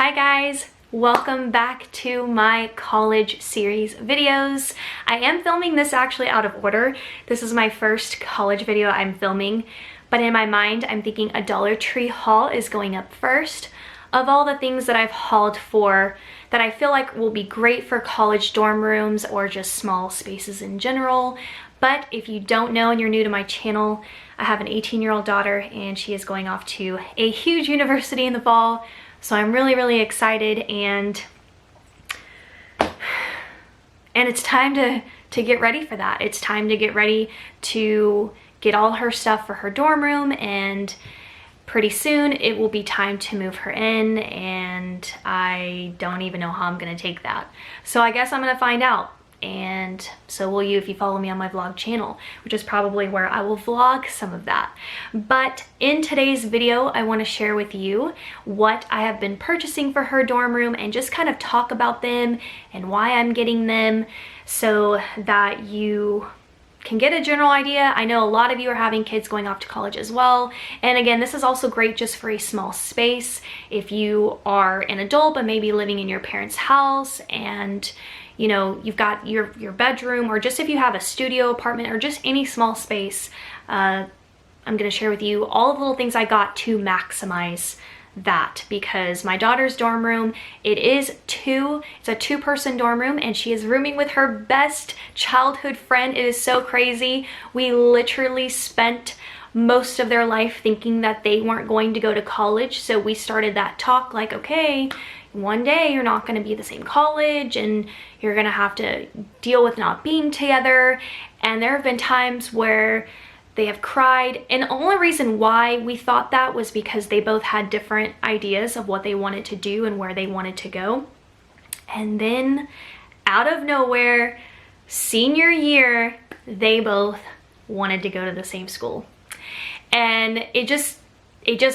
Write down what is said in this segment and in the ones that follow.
Hi guys, welcome back to my college series videos. I am filming this actually out of order. This is my first college video I'm filming, but in my mind I'm thinking a Dollar Tree haul is going up first. Of all the things that I've hauled for that I feel like will be great for college dorm rooms or just small spaces in general. But if you don't know and you're new to my channel, I have an 18-year-old daughter and she is going off to a huge university in the fall. So I'm really excited and it's time to get ready for that. It's time to get ready to get all her stuff for her dorm room, and pretty soon it will be time to move her in, and I don't even know how I'm gonna take that. So I guess I'm gonna find out. And so will you if you follow me on my vlog channel, which is probably where I will vlog some of that. But in today's video, I want to share with you what I have been purchasing for her dorm room and just kind of talk about them and why I'm getting them so that you can get a general idea. I know a lot of you are having kids going off to college as well. And again, this is also great just for a small space. If you are an adult but maybe living in your parents' house and you know, you've got your bedroom, or just if you have a studio apartment or just any small space, I'm gonna share with you all the little things I got to maximize that, because my daughter's dorm room, it's a two-person dorm room, and she is rooming with her best childhood friend. It is so crazy. We literally spent most of their life thinking that they weren't going to go to college, so we started that talk like, okay, one day you're not going to be at the same college and you're going to have to deal with not being together. And there have been times where they have cried, and the only reason why we thought that was because they both had different ideas of what they wanted to do and where they wanted to go. And then out of nowhere, senior year, they both wanted to go to the same school, and it just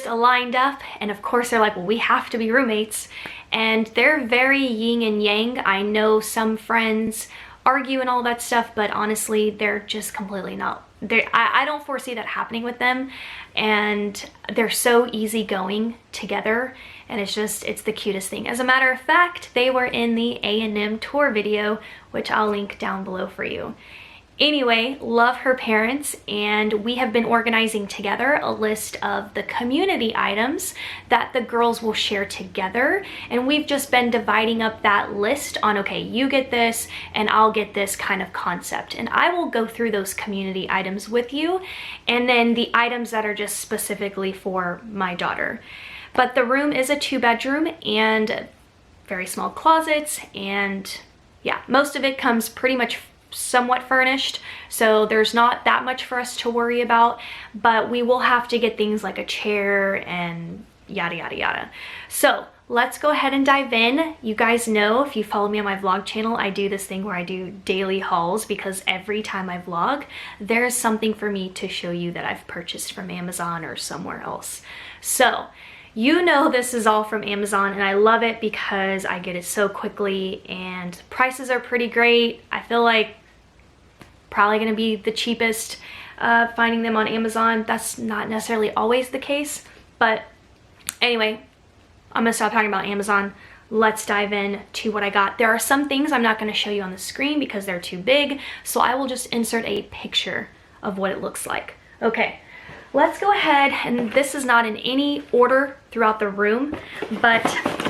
aligned up. And of course they're like, well, we have to be roommates. And they're very yin and yang. I know some friends argue and all that stuff, but honestly, they're just completely not. I don't foresee that happening with them. And they're so easygoing together. And it's the cutest thing. As a matter of fact, they were in the A&M tour video, which I'll link down below for you. Anyway, love her parents, and we have been organizing together a list of the community items that the girls will share together, and we've just been dividing up that list on, okay, you get this and I'll get this kind of concept, and I will go through those community items with you, and then the items that are just specifically for my daughter. But the room is a 2-bedroom and very small closets, and yeah, most of it comes pretty much somewhat furnished, so there's not that much for us to worry about, but we will have to get things like a chair and yada. So let's go ahead and dive in. You guys know, if you follow me on my vlog channel, I do this thing where I do daily hauls, because every time I vlog, there's something for me to show you that I've purchased from Amazon or somewhere else. So you know this is all from Amazon, and I love it because I get it so quickly and prices are pretty great. I feel like probably gonna be the cheapest finding them on Amazon. That's not necessarily always the case, but anyway, I'm gonna stop talking about Amazon. Let's dive in to what I got. There are some things I'm not gonna show you on the screen because they're too big, so I will just insert a picture of what it looks like. Okay. Let's go ahead, and this is not in any order throughout the room, but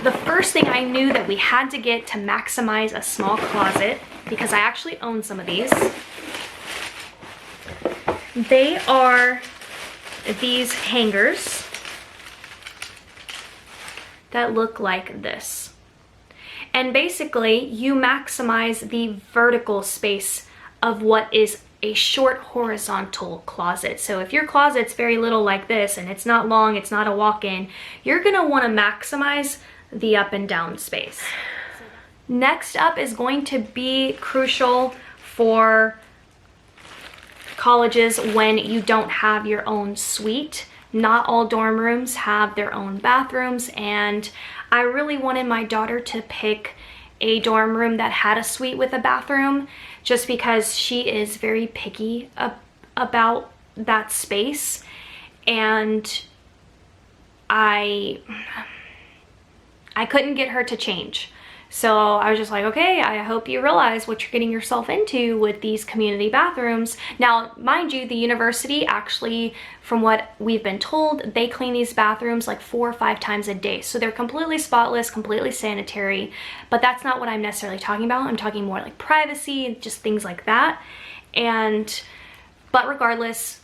the first thing I knew that we had to get to maximize a small closet, because I actually own some of these. They are these hangers that look like this. And basically, you maximize the vertical space of what is a short horizontal closet. So if your closet's very little like this and it's not long, it's not a walk-in, you're gonna wanna maximize the up and down space. Next up is going to be crucial for colleges when you don't have your own suite. Not all dorm rooms have their own bathrooms, and I really wanted my daughter to pick a dorm room that had a suite with a bathroom, just because she is very picky about that space. And I I couldn't get her to change. So I was just like, okay, I hope you realize what you're getting yourself into with these community bathrooms. Now, mind you, the university actually, from what we've been told, they clean these bathrooms like 4 or 5 times a day. So they're completely spotless, completely sanitary, but that's not what I'm necessarily talking about. I'm talking more like privacy, just things like that. But regardless,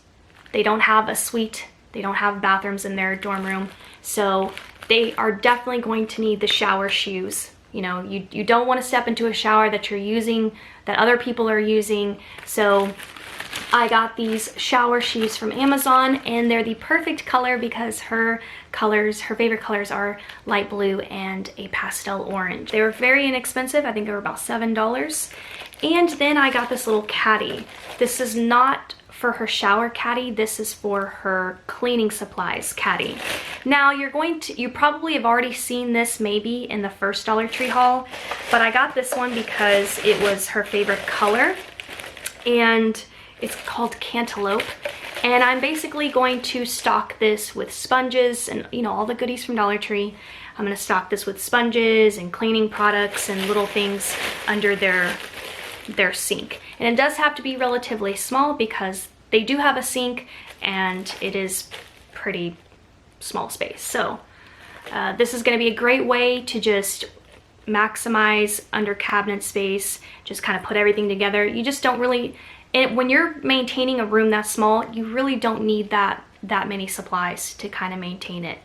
they don't have a suite. They don't have bathrooms in their dorm room. So they are definitely going to need the shower shoes. You know, you don't want to step into a shower that you're using, that other people are using. So I got these shower shoes from Amazon, and they're the perfect color because her favorite colors are light blue and a pastel orange. They were very inexpensive. I think they were about $7. And then I got this little caddy. This is not for her shower caddy, this is for her cleaning supplies caddy. Now you probably have already seen this maybe in the first Dollar Tree haul, but I got this one because it was her favorite color, and it's called Cantaloupe. And I'm basically going to stock this with sponges and, you know, all the goodies from Dollar Tree. I'm gonna stock this with sponges and cleaning products and little things under their sink. And it does have to be relatively small because they do have a sink and it is pretty small space. So this is going to be a great way to just maximize under cabinet space, just kind of put everything together. You just don't really, when you're maintaining a room that small, you really don't need that many supplies to kind of maintain it.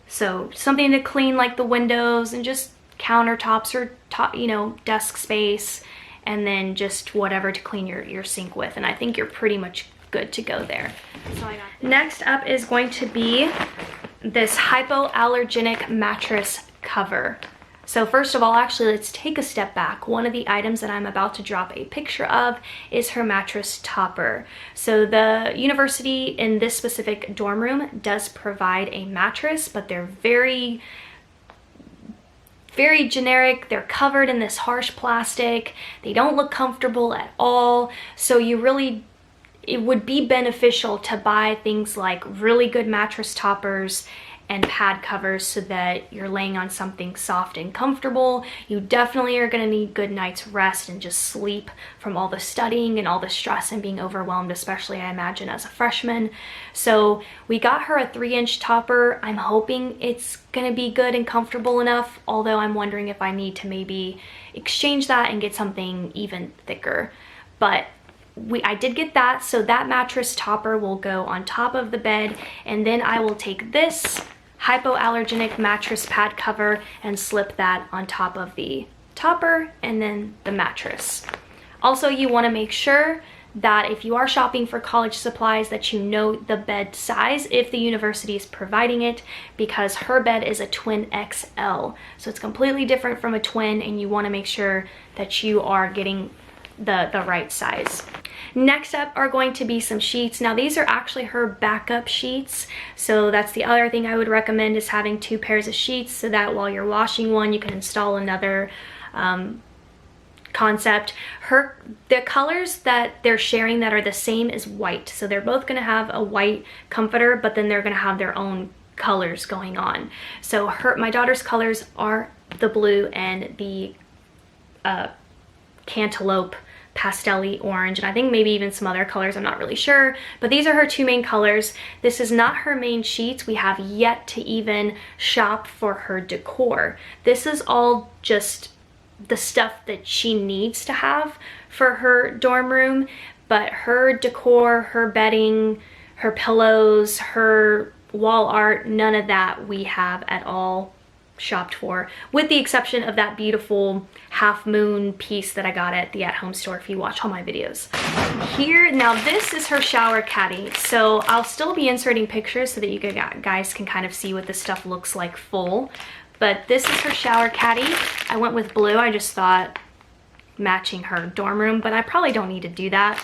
So something to clean like the windows and just countertops or desk space, and then just whatever to clean your sink with. And I think you're pretty much good to go there. So next up is going to be this hypoallergenic mattress cover. So first of all, actually, let's take a step back. One of the items that I'm about to drop a picture of is her mattress topper. So the university in this specific dorm room does provide a mattress, but they're very generic. They're covered in this harsh plastic. They don't look comfortable at all. So it would be beneficial to buy things like really good mattress toppers and pad covers so that you're laying on something soft and comfortable. You definitely are gonna need good night's rest and just sleep from all the studying and all the stress and being overwhelmed, especially I imagine as a freshman. So we got her a 3-inch topper. I'm hoping it's gonna be good and comfortable enough, although I'm wondering if I need to maybe exchange that and get something even thicker. But I did get that, so that mattress topper will go on top of the bed, and then I will take this hypoallergenic mattress pad cover and slip that on top of the topper and then the mattress. Also, you want to make sure that if you are shopping for college supplies that you know the bed size if the university is providing it, because her bed is a twin XL, so it's completely different from a twin, and you want to make sure that you are getting the right size. Next up are going to be some sheets. Now these are actually her backup sheets, so that's the other thing I would recommend, is having 2 pairs of sheets so that while you're washing one you can install another concept. The colors that they're sharing that are the same is white, so they're both going to have a white comforter, but then they're going to have their own colors going on. So my daughter's colors are the blue and the cantaloupe pastel-y orange, and I think maybe even some other colors, I'm not really sure, but these are her 2 main colors. This is not her main sheets. We have yet to even shop for her decor. This is all just the stuff that she needs to have for her dorm room, but her decor, her bedding, her pillows, her wall art, none of that we have at all shopped for, with the exception of that beautiful half moon piece that I got at the at-home store if you watch all my videos. Here, now this is her shower caddy, so I'll still be inserting pictures so that you guys can kind of see what this stuff looks like full, but this is her shower caddy. I went with blue. I just thought matching her dorm room, but I probably don't need to do that.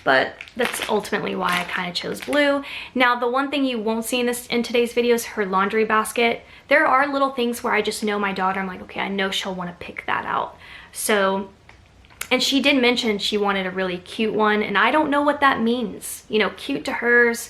But that's ultimately why I kind of chose blue. Now, the one thing you won't see in today's video is her laundry basket. There are little things where I just know my daughter, I'm like, okay, I know she'll want to pick that out. So, and she did mention she wanted a really cute one, and I don't know what that means. You know, cute to hers,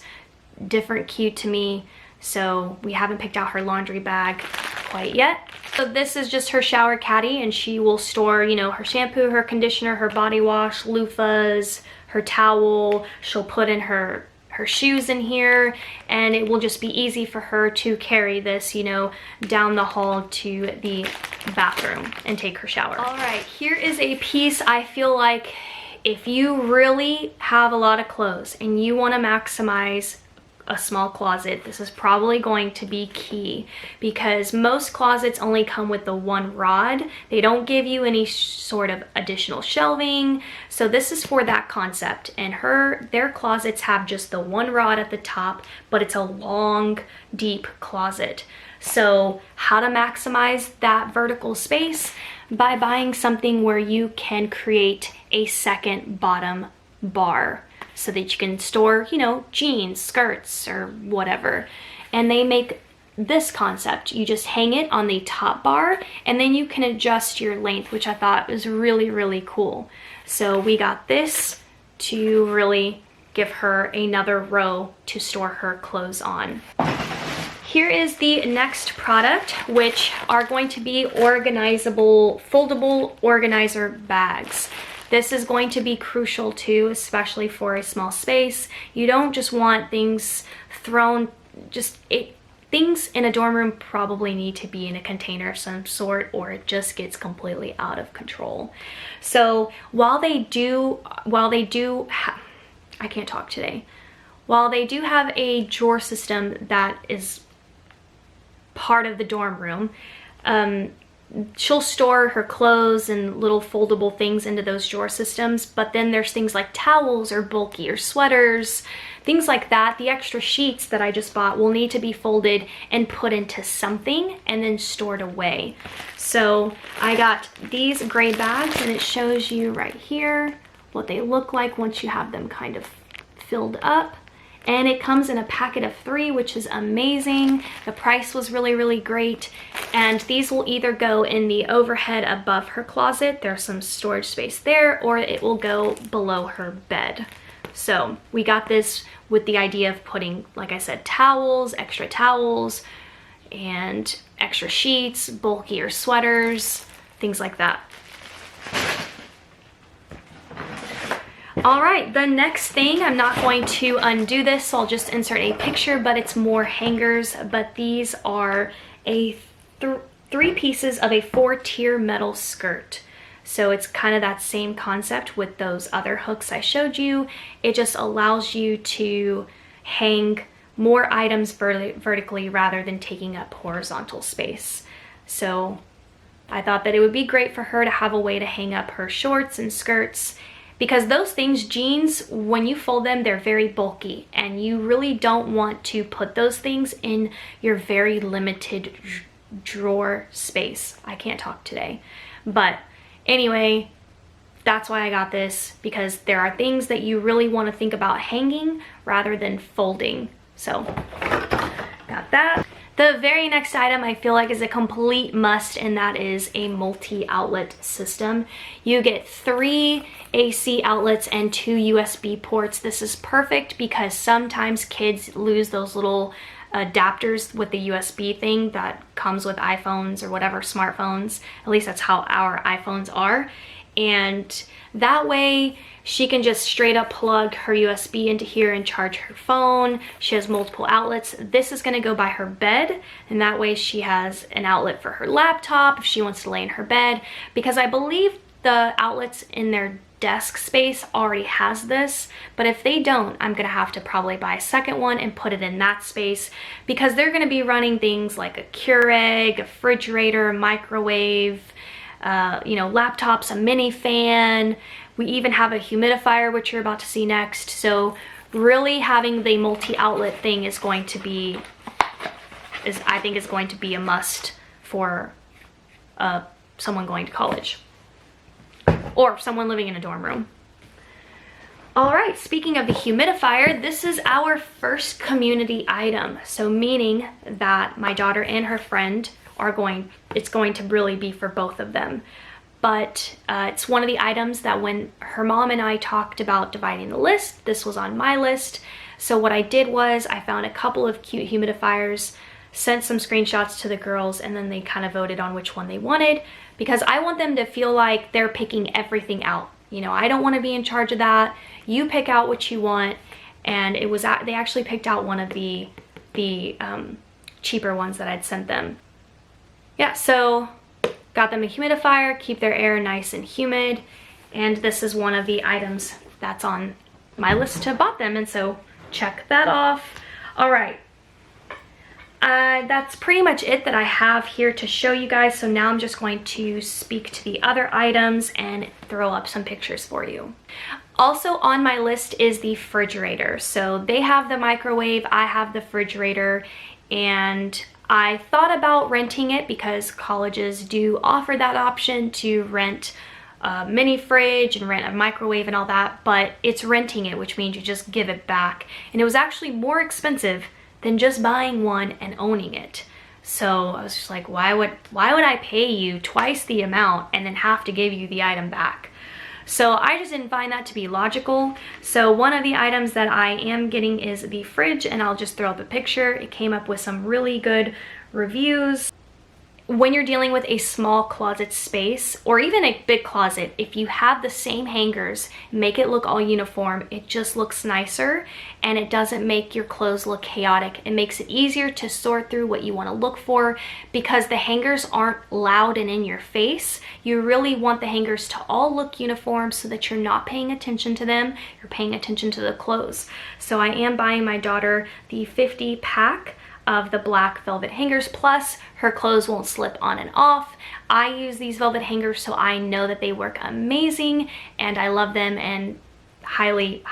different cute to me. So we haven't picked out her laundry bag quite yet. So this is just her shower caddy, and she will store, you know, her shampoo, her conditioner, her body wash, loofahs, her towel. She'll put in her shoes in here, and it will just be easy for her to carry this, you know, down the hall to the bathroom and take her shower. All right, here is a piece I feel like if you really have a lot of clothes and you want to maximize a small closet, this is probably going to be key, because most closets only come with the one rod. They don't give you any sort of additional shelving. So this is for that concept, and their closets have just the one rod at the top, but it's a long, deep closet. So how to maximize that vertical space? By buying something where you can create a second bottom bar, so that you can store, you know, jeans, skirts, or whatever. And they make this concept. You just hang it on the top bar, and then you can adjust your length, which I thought was really, really cool. So we got this to really give her another row to store her clothes on. Here is the next product, which are going to be organizable, foldable organizer bags. This is going to be crucial too, especially for a small space. You don't just want things thrown, things in a dorm room probably need to be in a container of some sort, or it just gets completely out of control. So while they do have a drawer system that is part of the dorm room, she'll store her clothes and little foldable things into those drawer systems, but then there's things like towels or bulkier sweaters, things like that. The extra sheets that I just bought will need to be folded and put into something and then stored away. So I got these gray bags, and it shows you right here what they look like once you have them kind of filled up. And it comes in a packet of 3, which is amazing. The price was really, really great. And these will either go in the overhead above her closet, there's some storage space there, or it will go below her bed. So we got this with the idea of putting, like I said, towels, and extra sheets, bulkier sweaters, things like that. All right, the next thing, I'm not going to undo this, so I'll just insert a picture, but it's more hangers. But these are three pieces of a 4-tier metal skirt. So it's kind of that same concept with those other hooks I showed you. It just allows you to hang more items vertically rather than taking up horizontal space. So I thought that it would be great for her to have a way to hang up her shorts and skirts, because those things, jeans, when you fold them, they're very bulky, and you really don't want to put those things in your very limited drawer space. I can't talk today. But anyway, that's why I got this, because there are things that you really want to think about hanging rather than folding. So got that. The very next item I feel like is a complete must, and that is a multi-outlet system. You get 3 AC outlets and 2 USB ports. This is perfect because sometimes kids lose those little adapters with the USB thing that comes with iPhones or whatever, smartphones. At least that's how our iPhones are. And that way she can just straight up plug her USB into here and charge her phone. She has multiple outlets. This is going to go by her bed, and that way she has an outlet for her laptop if she wants to lay in her bed, because I believe the outlets in their desk space already has this, but if they don't, I'm gonna have to probably buy a second one and put it in that space, because they're gonna be running things like a Keurig, a refrigerator, a microwave, you know, laptops, a mini fan. We even have a humidifier, which you're about to see next. So really having the multi-outlet thing is going to be, I think is going to be a must for someone going to college or someone living in a dorm room. All right, speaking of the humidifier, this is our first community item. So meaning that my daughter and her friend it's going to really be for both of them. But it's one of the items that when her mom and I talked about dividing the list, this was on my list. So what I did was I found a couple of cute humidifiers, sent some screenshots to the girls, and then they kind of voted on which one they wanted, because I want them to feel like they're picking everything out. You know, I don't want to be in charge of that. You pick out what you want. And it was they actually picked out one of the cheaper ones that I'd sent them. Yeah, so got them a humidifier, keep their air nice and humid. And this is one of the items that's on my list to bought them, and so check that off. All right. That's pretty much it that I have here to show you guys. So now I'm just going to speak to the other items and throw up some pictures for you. Also on my list is the refrigerator. So they have the microwave, I have the refrigerator, and I thought about renting it because colleges do offer that option to rent a mini fridge and rent a microwave and all that, but it's renting it, which means you just give it back. And it was actually more expensive than just buying one and owning it. So I was just like, why would I pay you twice the amount and then have to give you the item back? So I just didn't find that to be logical. So one of the items that I am getting is the fridge, and I'll just throw up a picture. It came up with some really good reviews. When you're dealing with a small closet space or even a big closet, if you have the same hangers, make it look all uniform, it just looks nicer and it doesn't make your clothes look chaotic. It makes it easier to sort through what you want to look for because the hangers aren't loud and in your face. You really want the hangers to all look uniform so that you're not paying attention to them, you're paying attention to the clothes. So I am buying my daughter the 50 pack of the black velvet hangers, plus her clothes won't slip on and off. I use these velvet hangers so I know that they work amazing and I love them and highly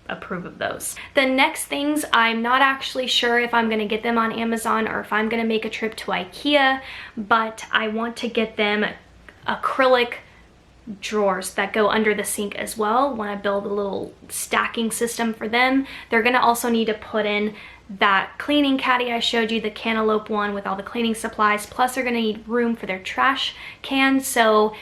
approve of those. The next things, I'm not actually sure if I'm gonna get them on Amazon or if I'm gonna make a trip to IKEA, but I want to get them acrylic drawers that go under the sink as well. Want to build a little stacking system for them. They're gonna also need to put in that cleaning caddy I showed you, the cantaloupe one with all the cleaning supplies, plus they're gonna need room for their trash cans. So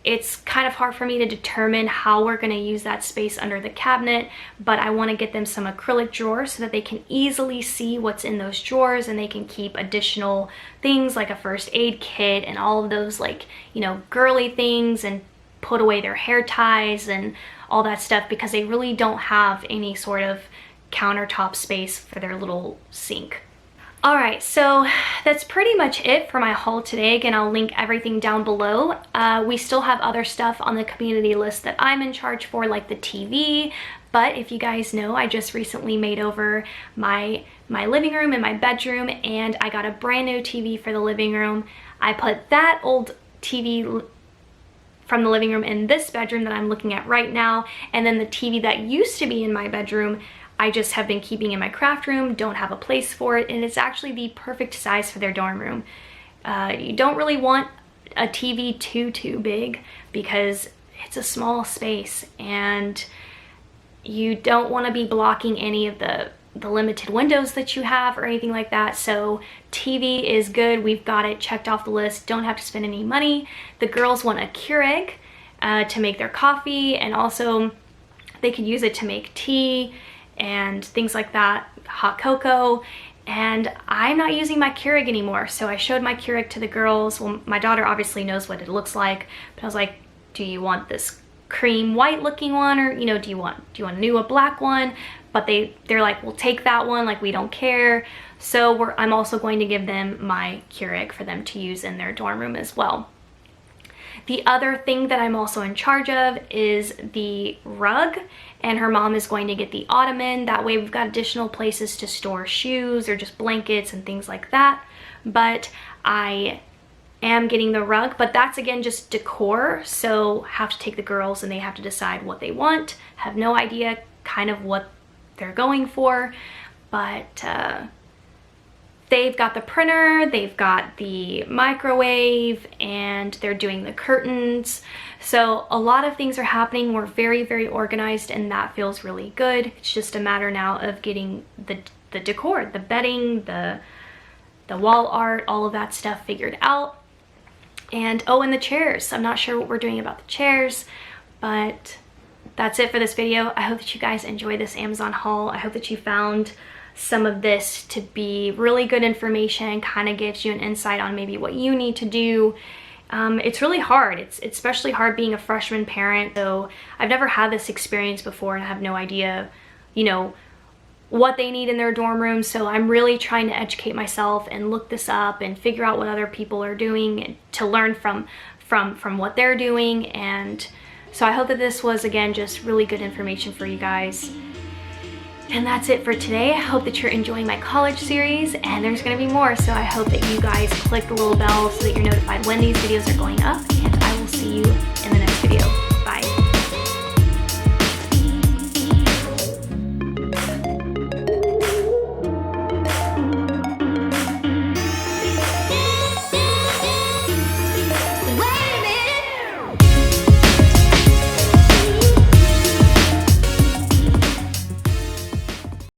it's kind of hard for me to determine how we're gonna use that space under the cabinet, but I want to get them some acrylic drawers so that they can easily see what's in those drawers and they can keep additional things like a first aid kit and all of those, like, you know, girly things, and put away their hair ties and all that stuff because they really don't have any sort of countertop space for their little sink. All right, so that's pretty much it for my haul today. Again, I'll link everything down below. We still have other stuff on the community list that I'm in charge for, like the TV, but if you guys know, I just recently made over my living room and my bedroom, and I got a brand new TV for the living room. I put that old TV from the living room in this bedroom that I'm looking at right now, and then the TV that used to be in my bedroom I just have been keeping in my craft room, don't have a place for it, and it's actually the perfect size for their dorm room. You don't really want a TV too big because it's a small space and you don't want to be blocking any of the limited windows that you have or anything like that. So TV is good. We've got it checked off the list. Don't have to spend any money. The girls want a Keurig to make their coffee, and also they could use it to make tea and things like that, hot cocoa. And I'm not using my Keurig anymore, so I showed my Keurig to the girls. Well, my daughter obviously knows what it looks like, but I was like, do you want this cream white looking one, or do you want a black one? But they're like, we'll take that one, like, we don't care. So I'm also going to give them my Keurig for them to use in their dorm room as well. The other thing that I'm also in charge of is the rug, and her mom is going to get the ottoman. That way we've got additional places to store shoes or just blankets and things like that. But I am getting the rug, but that's again just decor, so have to take the girls and they have to decide what they want. Have no idea kind of what they're going for, but they've got the printer, they've got the microwave, and they're doing the curtains. So a lot of things are happening. We're very organized, and that feels really good. It's just a matter now of getting the decor, the bedding, the wall art, all of that stuff figured out. And oh, and the chairs. I'm not sure what we're doing about the chairs, but that's it for this video. I hope that you guys enjoyed this Amazon haul. I hope that you found some of this to be really good information, kind of gives you an insight on maybe what you need to do. It's really hard. It's especially hard being a freshman parent. So I've never had this experience before and I have no idea, you know, what they need in their dorm room. So I'm really trying to educate myself and look this up and figure out what other people are doing to learn from what they're doing. And so I hope that this was, again, just really good information for you guys. And that's it for today. I hope that you're enjoying my college series, and there's gonna be more, so I hope that you guys click the little bell so that you're notified when these videos are going up, and I will see you